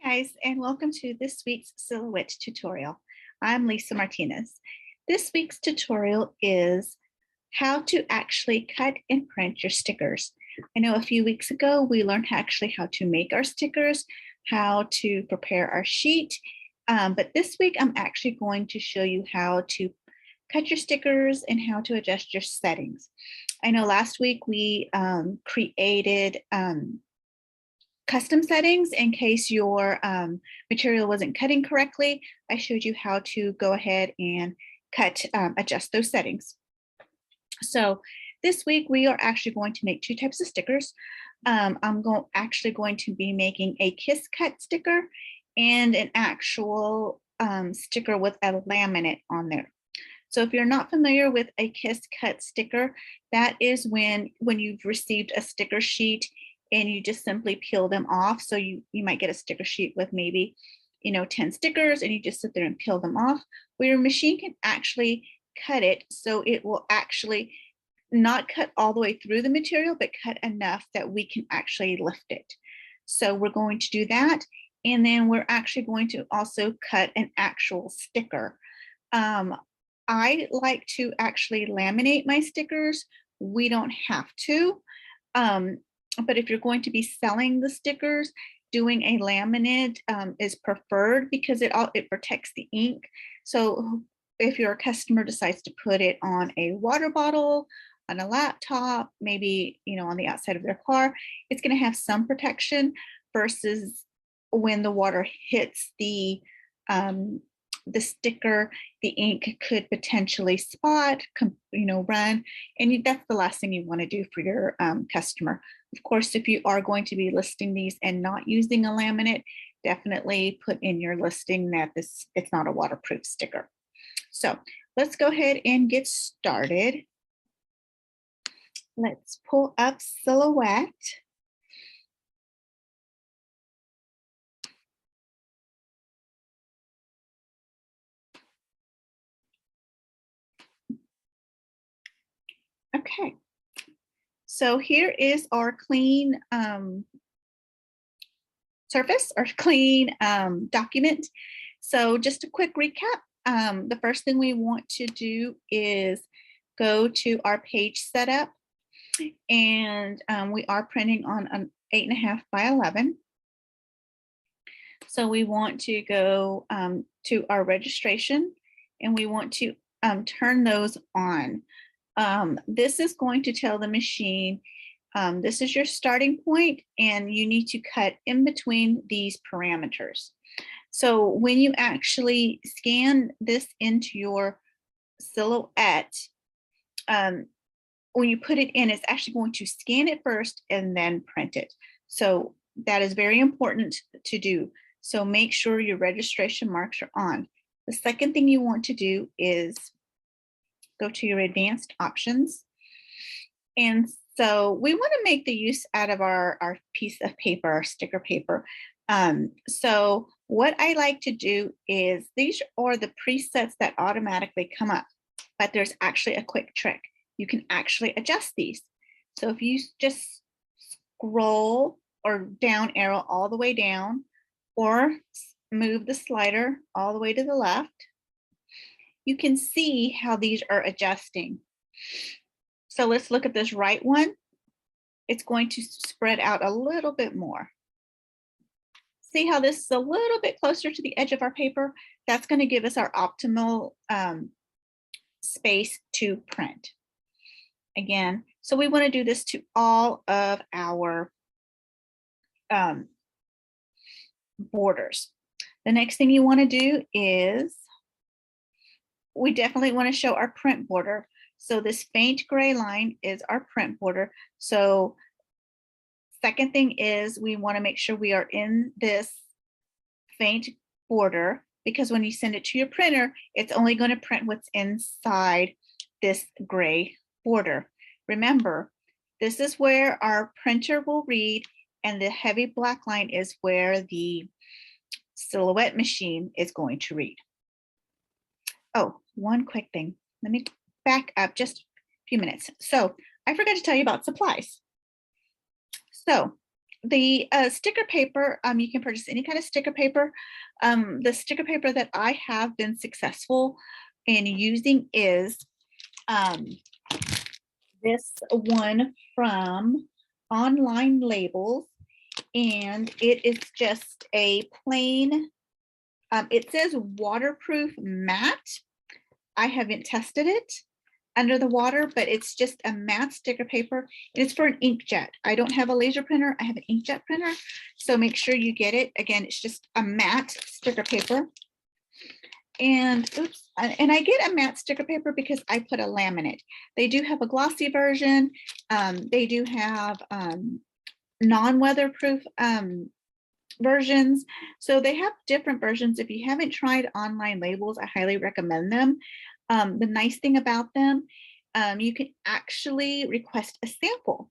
Guys, and welcome to this week's silhouette tutorial. I'm Lisa Martinez. This week's tutorial is how to actually cut and print your stickers. I know a few weeks ago we learned how to make our stickers, how to prepare our sheet, but this week I'm actually going to show you how to cut your stickers and how to adjust your settings. I know last week we created custom settings in case your material wasn't cutting correctly. I showed you how to go ahead and adjust those settings. So this week we are actually going to make two types of stickers. I'm actually going to be making a kiss cut sticker and an actual sticker with a laminate on there. So if you're not familiar with a kiss cut sticker, that is when you've received a sticker sheet and you just simply peel them off. So you might get a sticker sheet with maybe 10 stickers and you just sit there and peel them off, where your machine can actually cut it so it will actually not cut all the way through the material, but cut enough that we can actually lift it. So we're going to do that. And then we're actually going to also cut an actual sticker. I like to actually laminate my stickers. We don't have to. But if you're going to be selling the stickers, doing a laminate is preferred because it protects the ink. So if your customer decides to put it on a water bottle, on a laptop, maybe on the outside of their car, it's going to have some protection versus when the water hits the sticker, the ink could potentially spot, run, and that's the last thing you want to do for your customer. Of course, if you are going to be listing these and not using a laminate, definitely put in your listing that it's not a waterproof sticker. So let's go ahead and get started. Let's pull up Silhouette. Okay, so here is our clean surface or clean document. So just a quick recap. The first thing we want to do is go to our page setup, and we are printing on an 8.5 by 11. So we want to go to our registration, and we want to turn those on. This is going to tell the machine, this is your starting point, and you need to cut in between these parameters. So when you actually scan this into your Silhouette, when you put it in, it's actually going to scan it first and then print it. So that is very important to do. So make sure your registration marks are on. The second thing you want to do is go to your advanced options. And so we want to make the use out of our piece of paper, our sticker paper. So what I like to do is, these are the presets that automatically come up, but there's actually a quick trick. You can actually adjust these. So if you just scroll or down arrow all the way down, or move the slider all the way to the left, you can see how these are adjusting. So let's look at this right one. It's going to spread out a little bit more. See how this is a little bit closer to the edge of our paper? That's going to give us our optimal space to print. Again, so we want to do this to all of our borders. The next thing you want to do is, we definitely want to show our print border. So this faint gray line is our print border. So second thing is, we want to make sure we are in this faint border, because when you send it to your printer, it's only going to print what's inside this gray border. Remember, this is where our printer will read, and the heavy black line is where the Silhouette machine is going to read. Oh, one quick thing. Let me back up just a few minutes. So I forgot to tell you about supplies. So the sticker paper, you can purchase any kind of sticker paper. The sticker paper that I have been successful in using is this one from Online Labels, and it is just a plain, it says waterproof matte. I haven't tested it under the water, but it's just a matte sticker paper. It's for an inkjet. I don't have a laser printer, I have an inkjet printer. So make sure you get it. Again, it's just a matte sticker paper. And oops, and I get a matte sticker paper because I put a laminate. They do have a glossy version. They do have non-weatherproof versions. So they have different versions. If you haven't tried Online Labels, I highly recommend them. The nice thing about them, you can actually request a sample.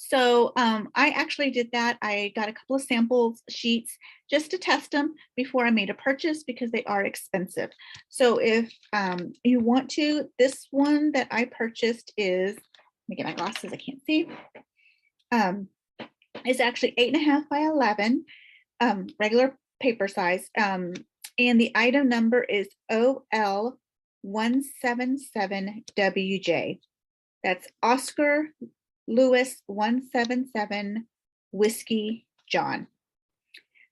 So I actually did that. I got a couple of samples sheets just to test them before I made a purchase because they are expensive. So if you want to, this one that I purchased is, let me get my glasses, I can't see. It's actually 8.5 by 11, regular paper size. And the item number is OL177WJ. That's Oscar Lewis 177 Whiskey John.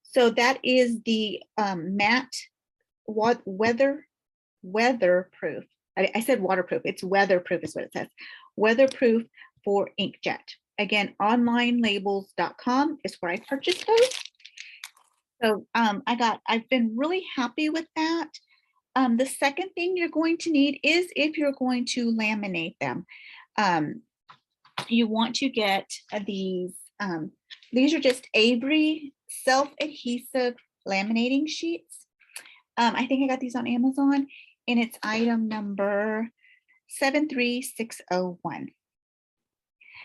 So that is the matte weatherproof. I said waterproof. It's weatherproof is what it says. Weatherproof for inkjet. Again, onlinelabels.com is where I purchased those. So I've been really happy with that. The second thing you're going to need is if you're going to laminate them. You want to get these are just Avery self-adhesive laminating sheets. I think I got these on Amazon, and it's item number 73601.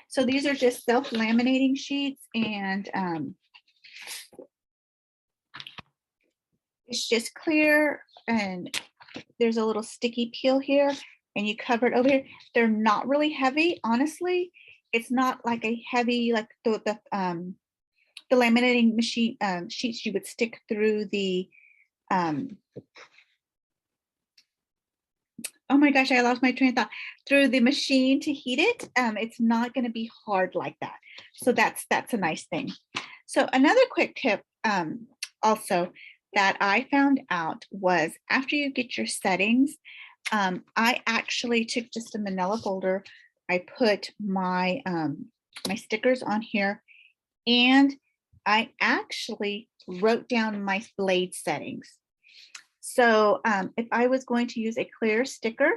So these are just self-laminating sheets, and it's just clear, and there's a little sticky peel here, and you cover it over here. They're not really heavy, honestly. It's not like a heavy, like the laminating machine sheets you would stick through the, oh my gosh, I lost my train of thought, through the machine to heat it. It's not going to be hard like that. So that's a nice thing. So another quick tip also that I found out was after you get your settings, I actually took just a manila folder. I put my my stickers on here, and I actually wrote down my blade settings. So if I was going to use a clear sticker,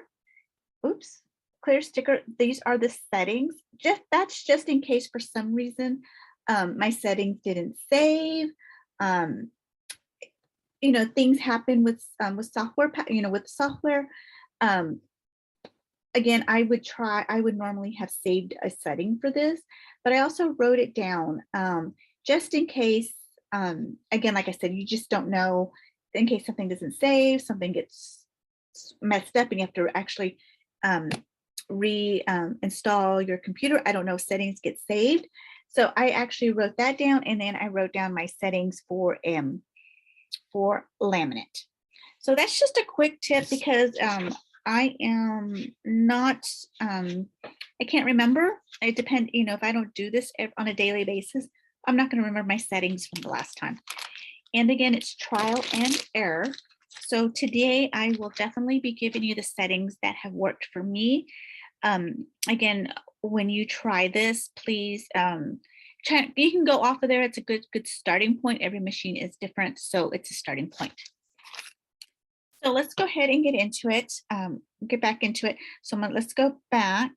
these are the settings. That's just in case for some reason my settings didn't save. Things happen with software, with software. Again, I would normally have saved a setting for this, but I also wrote it down just in case, again, like I said, you just don't know, in case something doesn't save, something gets messed up and you have to actually reinstall your computer. I don't know if settings get saved. So I actually wrote that down, and then I wrote down my settings for laminate. So that's just a quick tip because I am not, I can't remember. It depends, if I don't do this on a daily basis, I'm not going to remember my settings from the last time. And again, it's trial and error. So today I will definitely be giving you the settings that have worked for me. Again, when you try this, please, you can go off of there. It's a good starting point. Every machine is different, so it's a starting point. So let's go ahead and get into it, get back into it. So let's go back.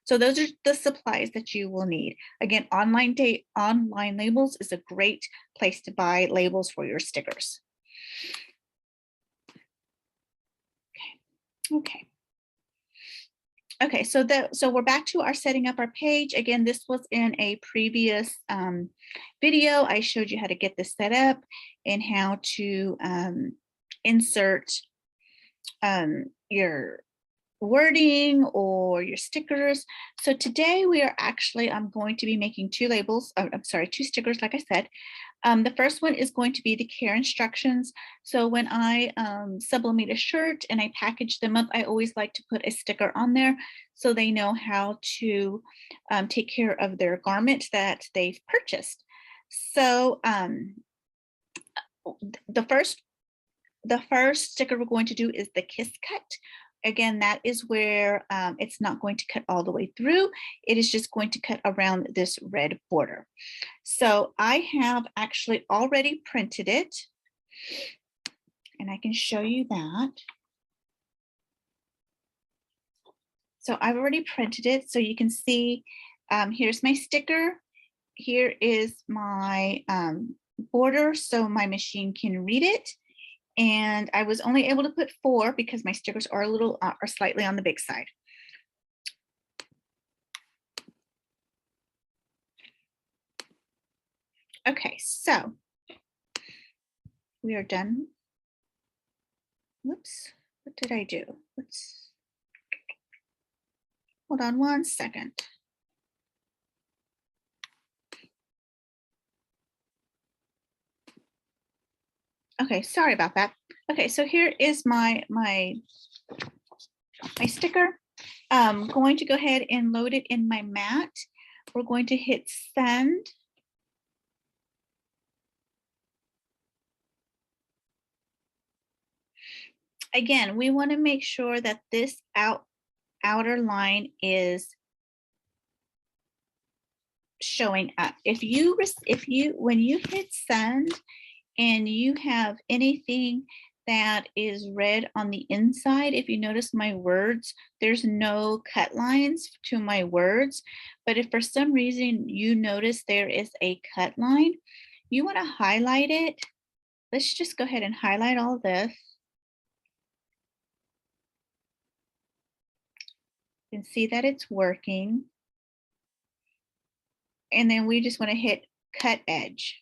So those are the supplies that you will need. Again, Online Labels is a great place to buy labels for your stickers. Okay, so we're back to our setting up our page. Again, this was in a previous video. I showed you how to get this set up and how to insert your wording or your stickers. So today we are actually, I'm going to be making two labels, I'm sorry, two stickers, like I said. The first one is going to be the care instructions. So when I sublimate a shirt and I package them up, I always like to put a sticker on there so they know how to take care of their garment that they've purchased. So the first sticker we're going to do is the kiss cut. Again, that is where it's not going to cut all the way through. It is just going to cut around this red border. So I have actually already printed it, and I can show you that. So I've already printed it, so you can see here's my sticker. Here is my border, so my machine can read it. And I was only able to put 4 because my stickers are are slightly on the big side. Okay, so we are done. Whoops, what did I do? Let's hold on one second. Okay, sorry about that. Okay, so here is my sticker. I'm going to go ahead and load it in my mat. We're going to hit send. Again, we want to make sure that this outer line is showing up. When you hit send and you have anything that is red on the inside, if you notice my words, there's no cut lines to my words. But if for some reason you notice there is a cut line, you want to highlight it. Let's just go ahead and highlight all this. You can see that it's working. And then we just want to hit cut edge,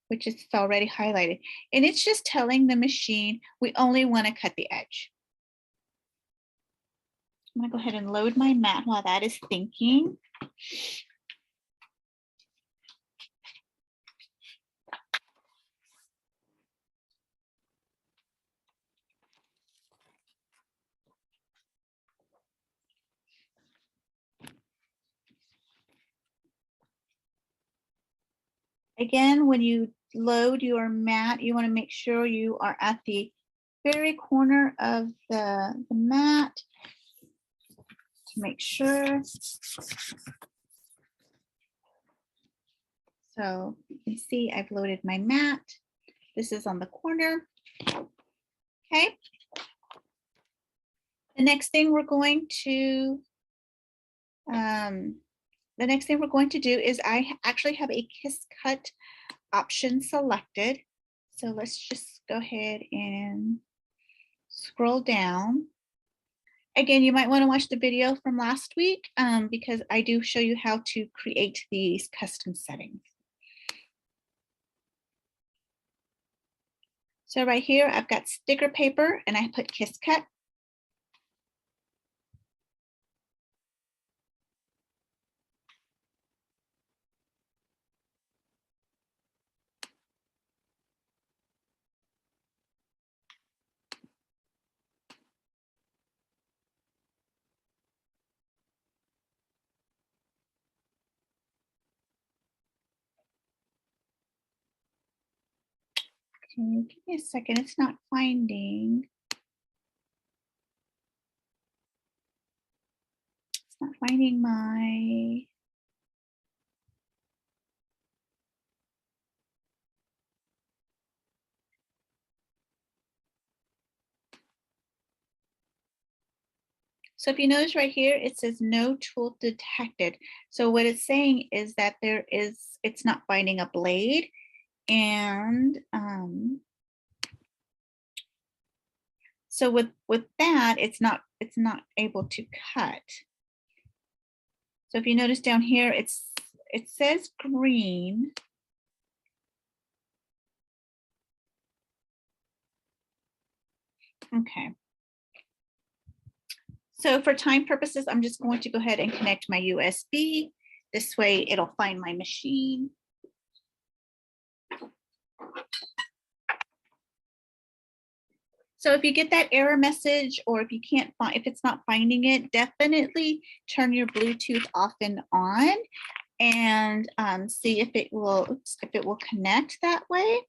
which is already highlighted. And it's just telling the machine we only want to cut the edge. I'm going to go ahead and load my mat while that is thinking. Again, when you load your mat, you want to make sure you are at the very corner of the mat to make sure. So you can see I've loaded my mat. This is on the corner. Okay. The next thing we're going to do is I actually have a kiss cut option selected. So let's just go ahead and scroll down. Again, you might want to watch the video from last week because I do show you how to create these custom settings. So right here, I've got sticker paper and I put kiss cut. Okay, give me a second, it's not finding. It's not finding my. So if you notice right here, it says no tool detected. So what it's saying is that it's not finding a blade, and so with that, it's not able to cut. So if you notice down here, it says green. Okay. So for time purposes, I'm just going to go ahead and connect my USB. This way it'll find my machine. So if you get that error message, or if you can't find, if it's not finding it, definitely turn your Bluetooth off and on, and see if it will connect that way.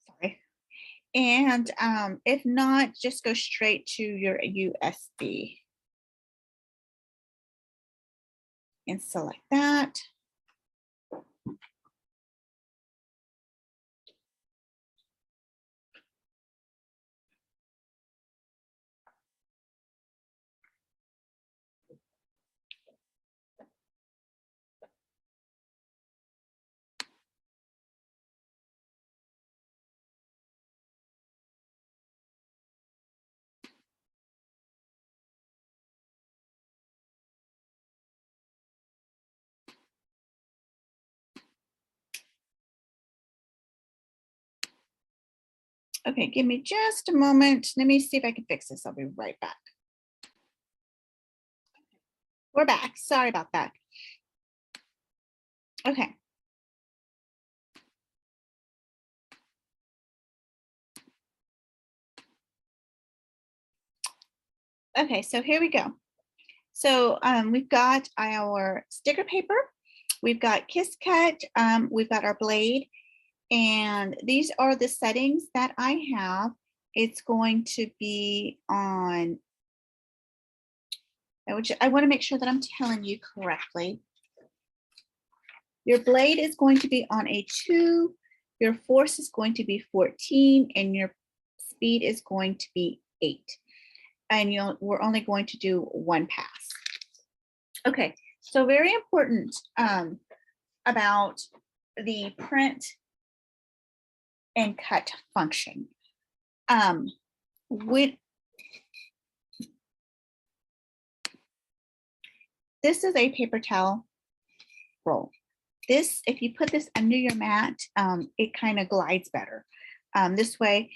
Sorry. And if not, just go straight to your USB and select that. Okay, give me just a moment. Let me see if I can fix this. I'll be right back. We're back. Sorry about that. Okay. Okay, so here we go. So we've got our sticker paper, we've got Kiss Cut, we've got our blade, and these are the settings that I have. It's going to be on, I want to make sure that I'm telling you correctly. Your blade is going to be on a 2, your force is going to be 14, and your speed is going to be 8. And we're only going to do 1 pass. Okay, so very important about the print and cut function. This is a paper towel roll. This, if you put this under your mat, it kind of glides better. This way,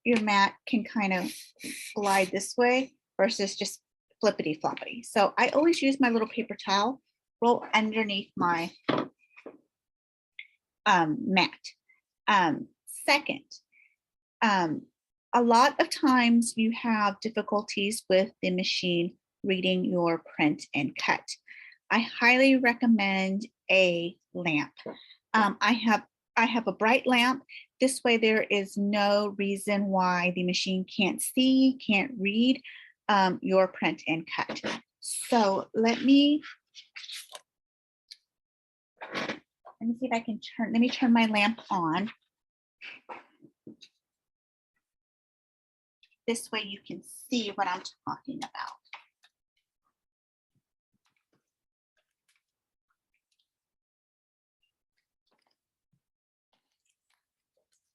your mat can kind of glide this way versus just flippity floppity. So I always use my little paper towel roll underneath my mat. Second, a lot of times you have difficulties with the machine reading your print and cut. I highly recommend a lamp. I have a bright lamp. This way there is no reason why the machine can't see, can't read your print and cut. So let me see if I can turn my lamp on. This way you can see what I'm talking about.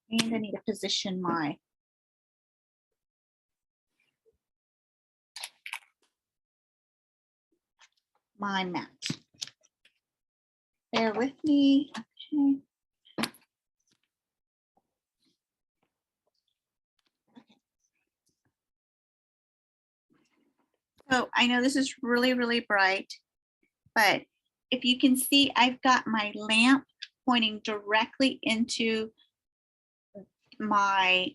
And I need to position my mat. Bear with me. Okay. So I know this is really, really bright, but if you can see, I've got my lamp pointing directly into my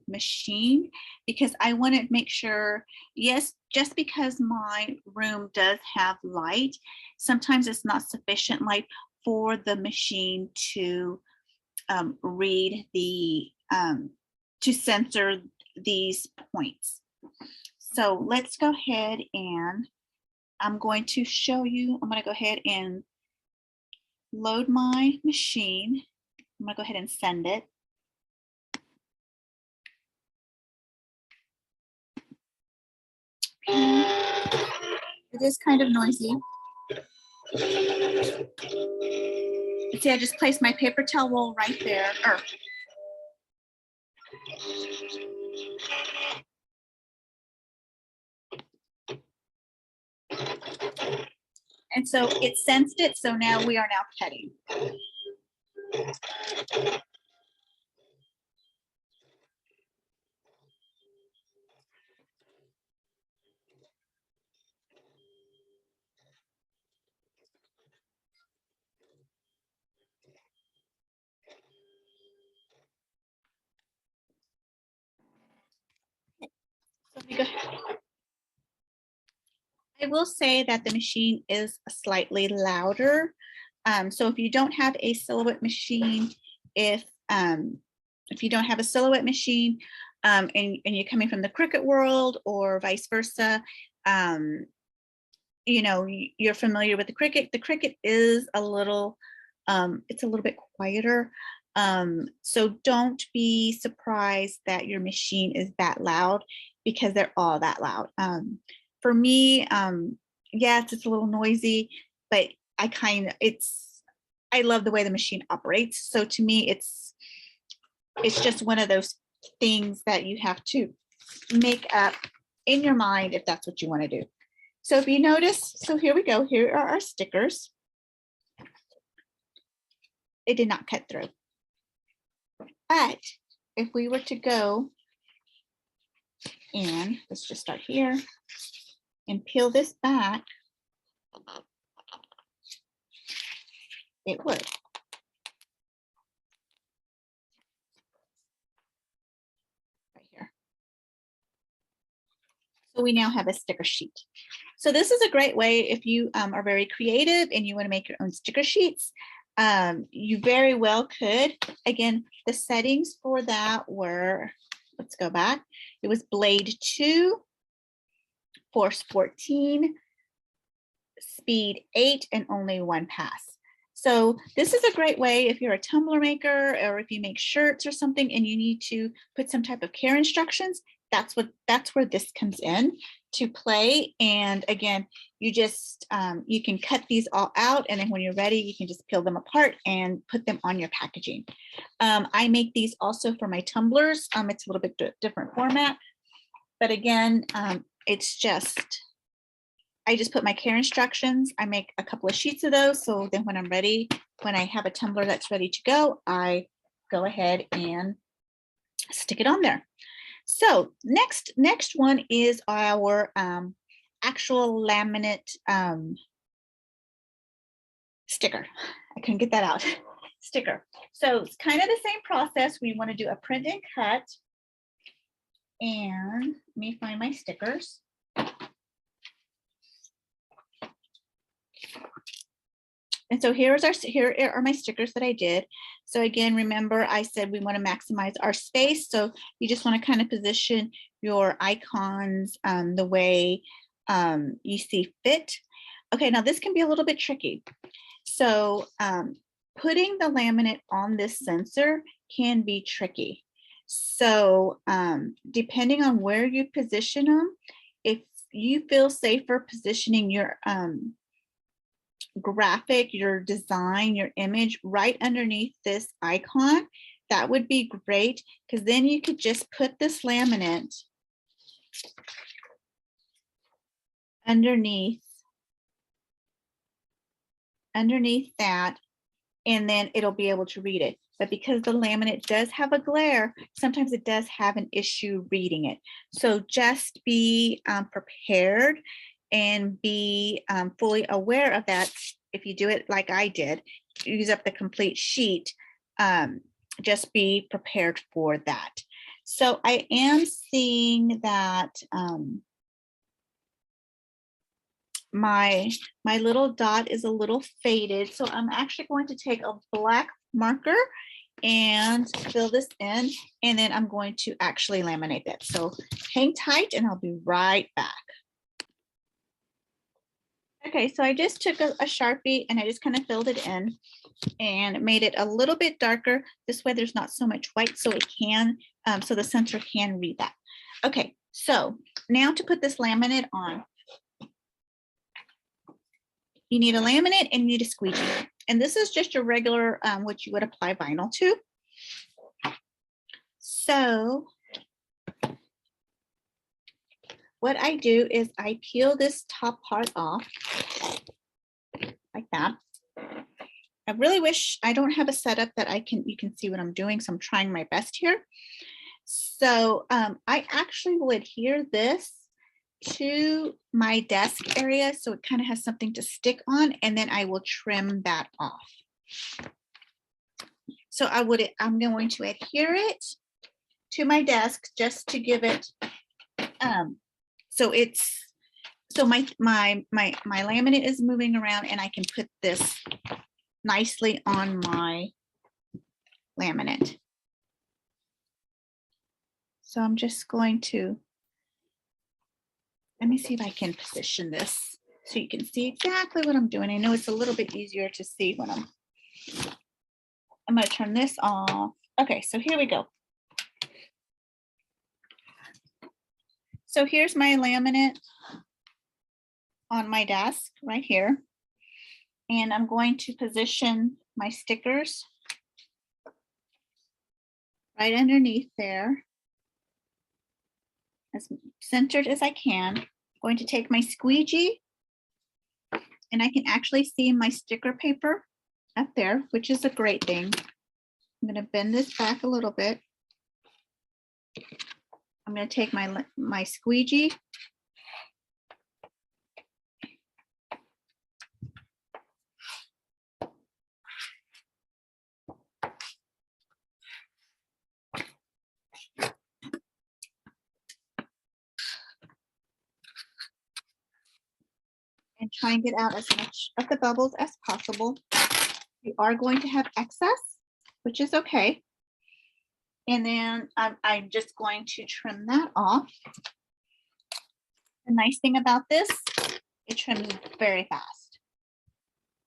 machine, because I want to make sure, yes, just because my room does have light, sometimes it's not sufficient light for the machine to read the, to censor these points. So let's go ahead and I'm going to show you, I'm going to go ahead and load my machine. I'm going to go ahead and send it. It is kind of noisy. See, I just placed my paper towel roll right there. And so it sensed it, so now we are now cutting. I will say that the machine is slightly louder. So if you don't have a silhouette machine, if you don't have a silhouette machine and you're coming from the Cricut world or vice versa, you know, you're familiar with the Cricut is a little, it's a little bit quieter. So don't be surprised that your machine is that loud, because they're all that loud. For me, yes, it's a little noisy, but I love the way the machine operates. So to me, it's just one of those things that you have to make up in your mind if that's what you want to do. So if you notice, so here we go. Here are our stickers. It did not cut through. But if we were to go and let's just start here and peel this back, it would. Right here. So we now have a sticker sheet. So this is a great way if you are very creative and you want to make your own sticker sheets. You very well could. Again, the settings for that were, let's go back. It was blade 2, force 14, speed 8, and only 1 pass. So this is a great way if you're a tumbler maker or if you make shirts or something and you need to put some type of care instructions. That's where this comes in to play. And again, you just you can cut these all out, and then when you're ready, you can just peel them apart and put them on your packaging. I make these also for my tumblers. It's a little bit different format, but again, it's just, I just put my care instructions. I make a couple of sheets of those, so then when I'm ready, when I have a tumbler that's ready to go, I go ahead and stick it on there. So next one is our actual laminate sticker. I couldn't get that out. Sticker. So it's kind of the same process. We want to do a print and cut. And let me find my stickers. And so here are my stickers that I did. So again, remember I said we want to maximize our space. So you just want to kind of position your icons the way you see fit. Okay, now this can be a little bit tricky. So putting the laminate on this sensor can be tricky. So depending on where you position them, if you feel safer positioning your graphic, your design, your image right underneath this icon, that would be great, because then you could just put this laminate underneath that, and then it'll be able to read it. But because the laminate does have a glare, sometimes it does have an issue reading it. So just be prepared and be fully aware of that. If you do it like I did, use up the complete sheet, just be prepared for that. So I am seeing that my little dot is a little faded. So I'm actually going to take a black marker and fill this in, and then I'm going to actually laminate that. So hang tight and I'll be right back. Okay, so I just took a Sharpie and I just kind of filled it in and made it a little bit darker. This way there's not so much white, so it can, so the sensor can read that. Okay, so now to put this laminate on, you need a laminate and you need a squeegee. And this is just your regular, what you would apply vinyl to. So what I do is I peel this top part off like that. I really wish I don't have a setup that you can see what I'm doing, so I'm trying my best here. So I actually will adhere this to my desk area so it kind of has something to stick on, and then I will trim that off. So I'm going to adhere it to my desk just to give it so So my laminate is moving around and I can put this nicely on my laminate. So I'm just going to, let me see if I can position this so you can see exactly what I'm doing. I know it's a little bit easier to see when I'm going to turn this off. Okay, so here we go. So here's my laminate on my desk right here. And I'm going to position my stickers right underneath there, as centered as I can. I'm going to take my squeegee and I can actually see my sticker paper up there, which is a great thing. I'm going to bend this back a little bit. I'm going to take my squeegee and try and get out as much of the bubbles as possible. You are going to have excess, which is okay. And then I'm just going to trim that off. The nice thing about this, it trims very fast.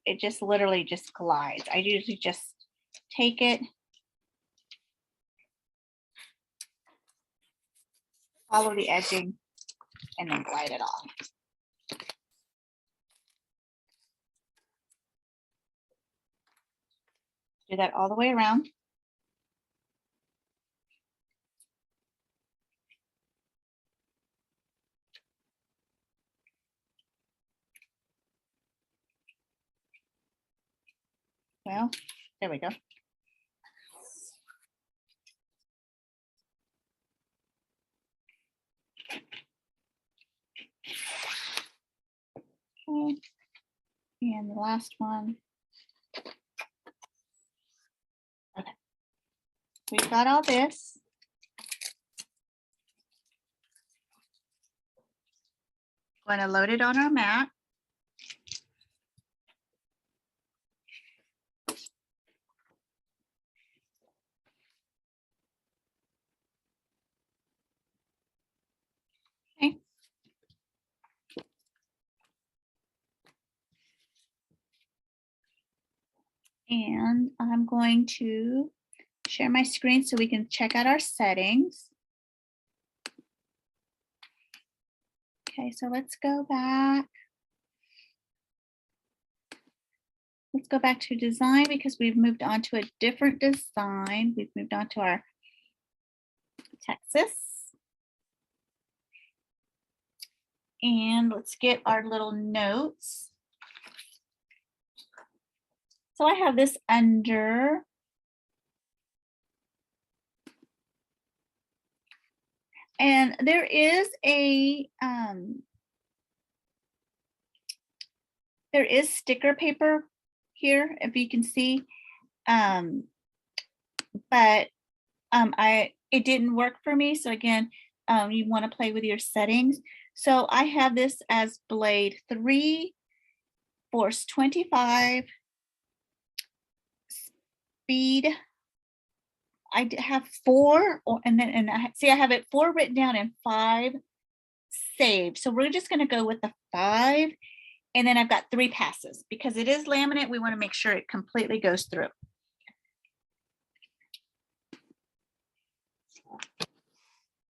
It just literally just glides. I usually just take it, follow the edging, and then glide it off. Do that all the way around. Well, there we go. Okay. And the last one. Okay. We've got all this. Going to load it on our mat. Okay. And I'm going to share my screen so we can check out our settings. Okay, so let's go back. Let's go back to design because we've moved on to a different design. We've moved on to our Texas. And let's get our little notes. So I have this under and there is sticker paper here, if you can see, but it didn't work for me. So again, you want to play with your settings. So I have this as blade 3, force 25, speed. I have 4, and I have it 4 written down and 5 saved. So we're just going to go with the 5, and then I've got 3 passes because it is laminate. We want to make sure it completely goes through.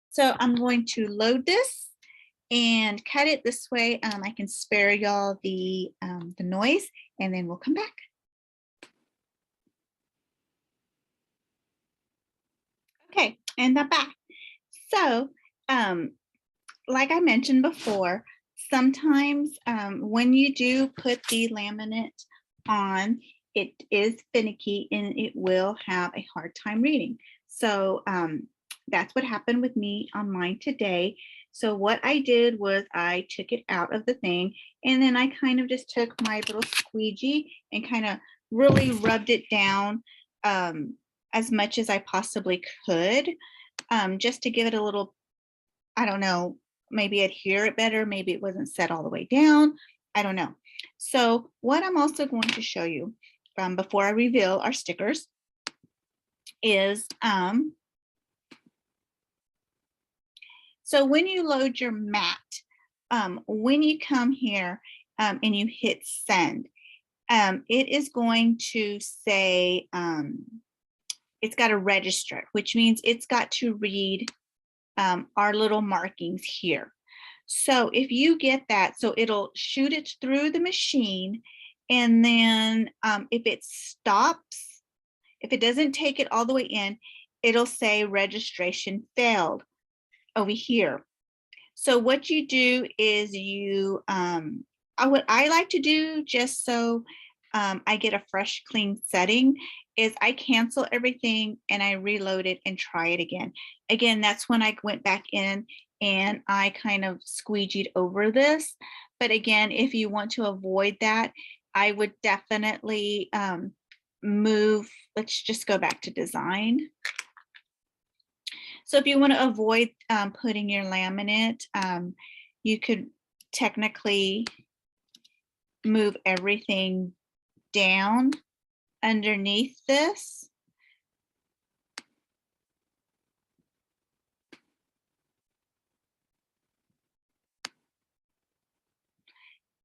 So I'm going to load this and cut it this way. I can spare y'all the noise, and then we'll come back. Okay, and I'm back. So, like I mentioned before, sometimes when you do put the laminate on, it is finicky and it will have a hard time reading. So that's what happened with me on mine today. So what I did was I took it out of the thing, and then I kind of just took my little squeegee and kind of really rubbed it down as much as I possibly could, just to give it a little, I don't know, maybe adhere it better. Maybe it wasn't set all the way down. I don't know. So what I'm also going to show you before I reveal our stickers is, so when you load your mat, when you come here and you hit send, it is going to say, it's got to register, which means it's got to read our little markings here. So if you get that, so it'll shoot it through the machine, and then if it stops, if it doesn't take it all the way in, it'll say registration failed over here. So what you do is you, what I like to do, just so I get a fresh, clean setting, is I cancel everything and I reload it and try it again. Again, that's when I went back in and I kind of squeegeed over this. But again, if you want to avoid that, I would definitely move, let's just go back to design. So if you want to avoid putting your laminate, you could technically move everything down underneath this.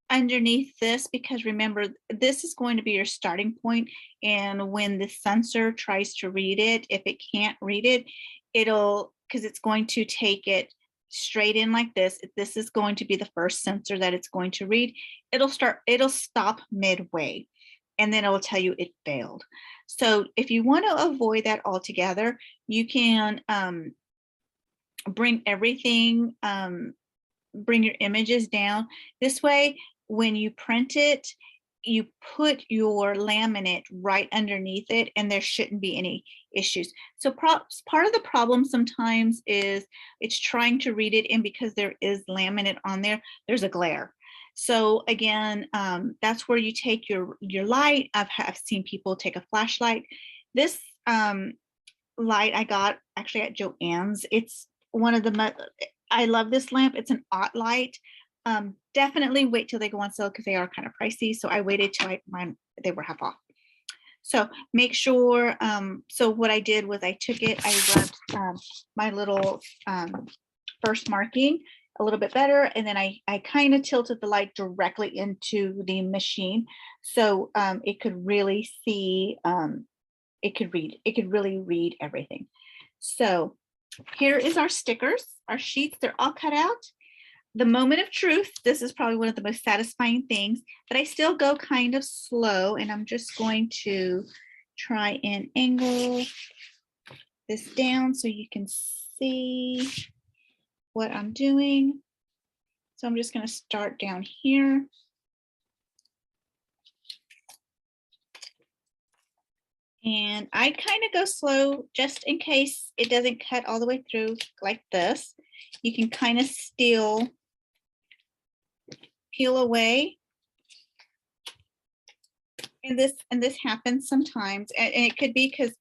Underneath this, because remember, this is going to be your starting point, and when the sensor tries to read it, if it can't read it, it'll, because it's going to take it straight in like this. If this is going to be the first sensor that it's going to read, it'll stop midway, and then it will tell you it failed. So if you want to avoid that altogether, you can bring everything, bring your images down. This way, when you print it, you put your laminate right underneath it, and there shouldn't be any issues. So part of the problem sometimes is it's trying to read it, and because there is laminate on there, there's a glare. So again, that's where you take your light. I've seen people take a flashlight. This light I got actually at Joann's. It's one of the, I love this lamp. It's an OT light. Definitely wait till they go on sale because they are kind of pricey. So I waited till they were half off. So make sure, so what I did was I took it, I rubbed my little first marking a little bit better, and then I kind of tilted the light directly into the machine so it could really see, it could really read everything. So here is our stickers, our sheets, they're all cut out. The moment of truth, this is probably one of the most satisfying things, but I still go kind of slow, and I'm just going to try and angle this down so you can see what I'm doing. So I'm just going to start down here. And I kind of go slow just in case it doesn't cut all the way through like this. You can kind of still peel away. And this happens sometimes. And it could be because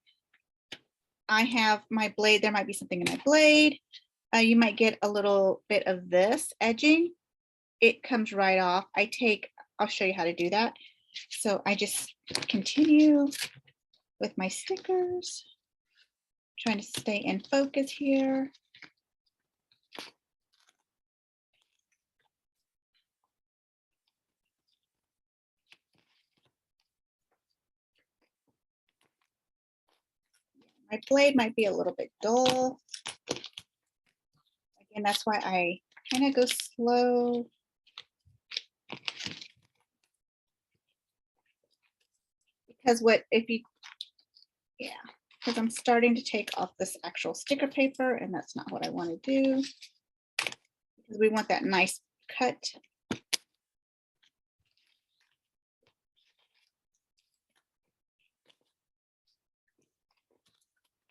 I have my blade, there might be something in my blade. You might get a little bit of this edging. It comes right off. I'll show you how to do that. So I just continue with my stickers, trying to stay in focus here. My blade might be a little bit dull. Again, that's why I kind of go slow. Because because I'm starting to take off this actual sticker paper, and that's not what I want to do, because we want that nice cut.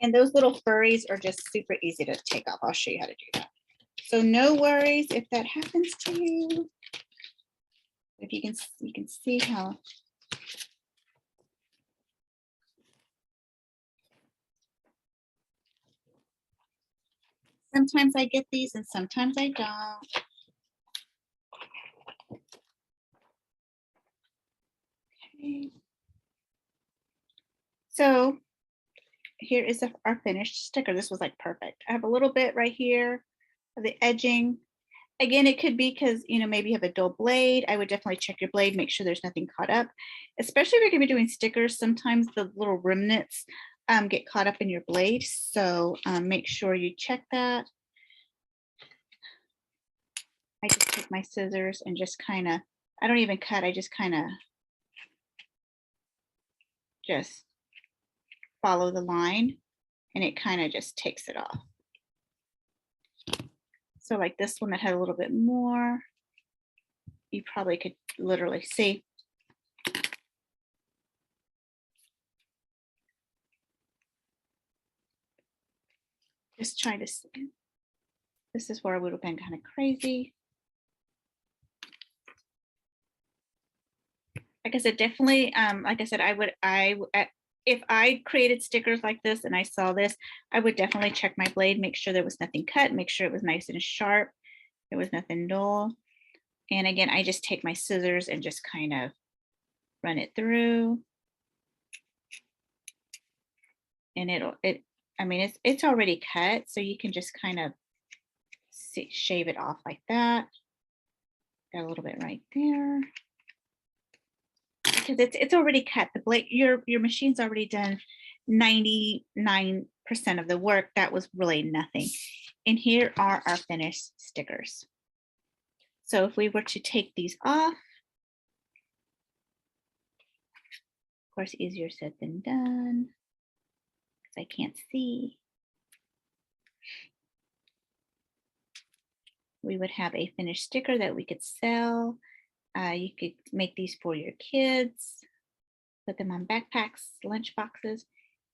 And those little furries are just super easy to take off. I'll show you how to do that. So no worries if that happens to you. If you can see how Sometimes I get these and sometimes I don't. Okay. So here is our finished sticker. This was like perfect. I have a little bit right here of the edging. Again, it could be because, you know, maybe you have a dull blade. I would definitely check your blade, make sure there's nothing caught up, especially if you're going to be doing stickers. Sometimes the little remnants get caught up in your blade. So make sure you check that. I just take my scissors and just kind of, I don't even cut. I just kind of just follow the line and it kind of just takes it off. So like this one that had a little bit more, you probably could literally see. Just trying to see. This is where I would have been kind of crazy. Like I said, definitely, like I said, if I created stickers like this and I saw this, I would definitely check my blade, make sure there was nothing cut, make sure it was nice and sharp. There was nothing dull. And again, I just take my scissors and just kind of run it through. And I mean, it's already cut, so you can just kind of shave it off like that. Got a little bit right there. Because it's already cut. The blade, your machine's already done 99% of the work. That was really nothing. And here are our finished stickers. So if we were to take these off, of course, easier said than done, because I can't see. We would have a finished sticker that we could sell. You could make these for your kids, put them on backpacks, lunch boxes,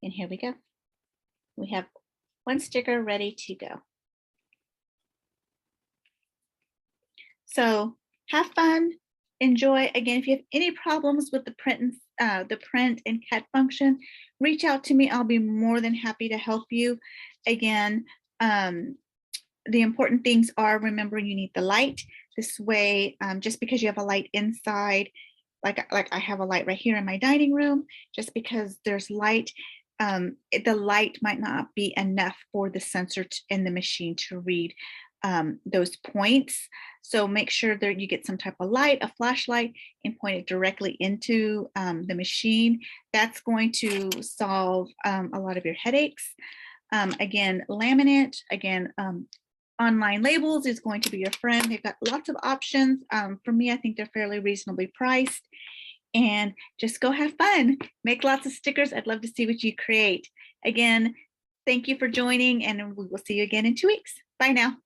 and here we go. We have one sticker ready to go. So have fun, enjoy. Again, if you have any problems with the print and cut function, reach out to me. I'll be more than happy to help you. Again, the important things are, remember, you need the light. This way, just because you have a light inside, like I have a light right here in my dining room, just because there's light, the light might not be enough for the sensor in the machine to read those points. So make sure that you get some type of light, a flashlight, and point it directly into the machine. That's going to solve a lot of your headaches. Again, laminate, again, online labels is going to be your friend. They've got lots of options. For me, I think they're fairly reasonably priced. And just go have fun. Make lots of stickers. I'd love to see what you create. Again, thank you for joining, and we will see you again in 2 weeks. Bye now.